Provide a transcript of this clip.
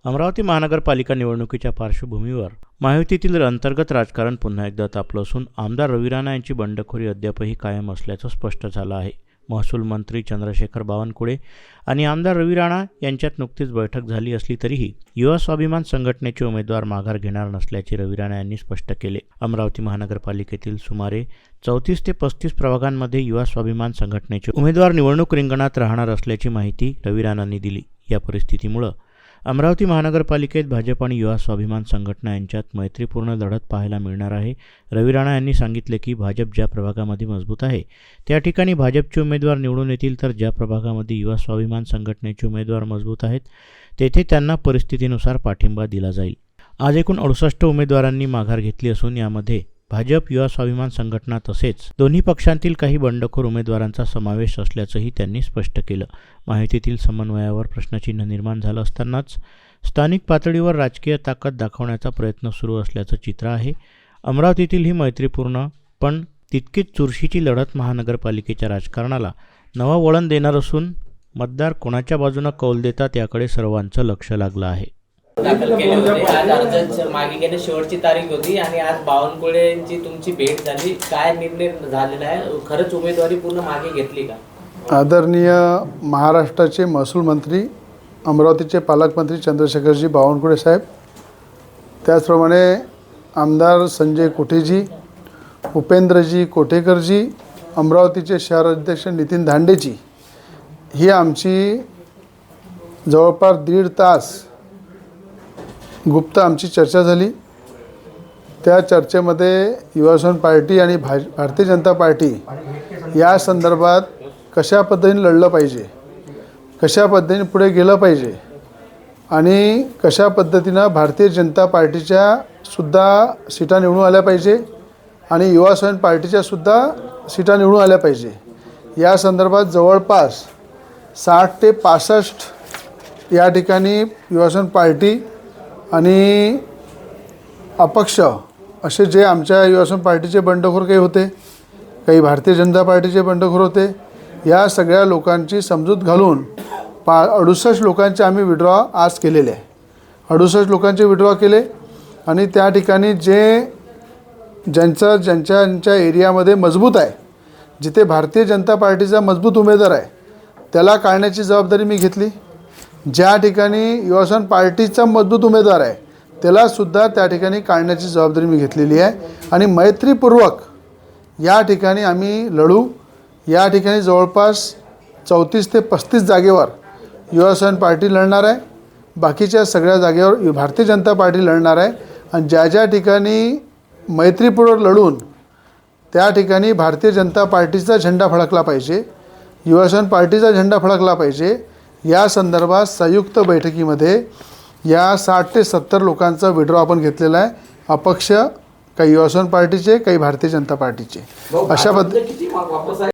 अमरावती महानगरपालिका निवडणुकीच्या पार्श्वभूमीवर महायुतीतील अंतर्गत राजकारण पुन्हा एकदा तापलं असून आमदार रवी राणा यांची बंडखोरी अद्यापही कायम असल्याचं स्पष्ट झालं आहे। महसूल मंत्री चंद्रशेखर बावनकुळे आणि आमदार रवी राणा यांच्यात नुकतीच बैठक झाली असली तरीही युवा स्वाभिमान संघटनेचे उमेदवार माघार घेणार नसल्याचे रवी राणा यांनी स्पष्ट केले। अमरावती महानगरपालिकेतील सुमारे 34 ते 35 प्रभागांमध्ये युवा स्वाभिमान संघटनेचे उमेदवार निवडणूक रिंगणात राहणार असल्याची माहिती रवी राणांनी दिली। या परिस्थितीमुळे अमरावती महानगरपालिकेत भाजप आणि युवा स्वाभिमान संघटना यांच्यात मैत्रीपूर्ण लढत पाहायला मिळणार आहे। रवी राणा यांनी सांगितले की भाजप ज्या प्रभागामध्ये मजबूत आहे त्या ठिकाणी भाजपचे उमेदवार निवडून येतील, तर ज्या प्रभागामध्ये युवा स्वाभिमान संघटनेचे उमेदवार मजबूत आहेत तेथे त्यांना परिस्थितीनुसार पाठिंबा दिला जाईल। आज एकूण 68 उमेदवारांनी माघार घेतली असून यामध्ये भाजप, युवा स्वाभिमान संघटना तसेच दोन्ही पक्षांतील काही बंडखोर उमेदवारांचा समावेश असल्याचंही त्यांनी स्पष्ट केलं। माहितीतील समन्वयावर प्रश्नचिन्ह निर्माण झालं असतानाच स्थानिक पातळीवर राजकीय ताकद दाखवण्याचा प्रयत्न सुरू असल्याचं चित्र आहे। अमरावतीतील ही मैत्रीपूर्ण पण तितकीच चुरशीची लढत महानगरपालिकेच्या राजकारणाला नवं वळण देणार असून मतदार कोणाच्या बाजूने कौल देतात याकडे सर्वांचं लक्ष लागलं आहे। दाखल केले होते। आज अर्ज मागे घेणे शेवटची तारीख होती आणि आज बावनकुळेंची तुमची भेट झाली। काय निर्णय झालेला आहे? खरंच उमेदवारी पूर्ण मागे घेतली का? आदरणीय महाराष्ट्राचे महसूल मंत्री, अमरावतीचे पालकमंत्री चंद्रशेखरजी बावनकुळे साहेब, त्याचप्रमाणे आमदार संजय कोठेजी, उपेंद्रजी कोठेकरजी, अमरावतीचे शहर अध्यक्ष नितीन धांडेजी, ही आमची जवळपास 1.5 तास गुप्त आमची चर्चा झाली। त्या चर्चेमध्ये युवासेना पार्टी आणि भारतीय जनता पार्टी या संदर्भात कशा पद्धतीने लढलं पाहिजे, कशा पद्धतीने पुढे गेलं पाहिजे आणि कशा पद्धतीनं भारतीय जनता पार्टीच्या सुद्धा सीटा निवडून आल्या पाहिजे आणि युवासेना पार्टीच्या सुद्धा सीटा निवडून आल्या पाहिजे, या संदर्भात जवळपास 60 ते 65 या ठिकाणी युवासेना पार्टी आणि अपक्ष असे जे आमच्या युवासेना पार्टीचे बंडखोर काही होते, काही भारतीय जनता पार्टीचे बंडखोर होते, या सगळ्या लोकांची समजूत घालून 68 लोकांचे आम्ही विड्रॉ आज केलेले आहे। 68 लोकांचे विड्रॉ केले आणि त्या ठिकाणी ज्यांच्या एरियामध्ये मजबूत आहे, जिथे भारतीय जनता पार्टीचा मजबूत उमेदवार आहे त्याला काढण्याची जबाबदारी मी घेतली। ज्या ठिकाणी युवासेना पार्टीचा मजबूत उमेदवार आहे त्यालासुद्धा त्या ठिकाणी काढण्याची जबाबदारी मी घेतलेली आहे आणि मैत्रीपूर्वक या ठिकाणी आम्ही लढू। या ठिकाणी जवळपास 34 ते 35 जागेवर युवासेना पार्टी लढणार आहे, बाकीच्या सगळ्या जागेवर भारतीय जनता पार्टी लढणार आहे आणि ज्या ठिकाणी मैत्रीपूर्वक लढून त्या ठिकाणी भारतीय जनता पार्टीचा झेंडा फडकला पाहिजे, युवासेना पार्टीचा झेंडा फडकला पाहिजे, या संदर्भात संयुक्त बैठकीमध्ये या 60 ते 70 लोकांचा विड्रॉ आपण घेतलेला आहे। अपक्ष, काही युवासेना पार्टीचे, काही भारतीय जनता पार्टीचे, अशा पद्धतीने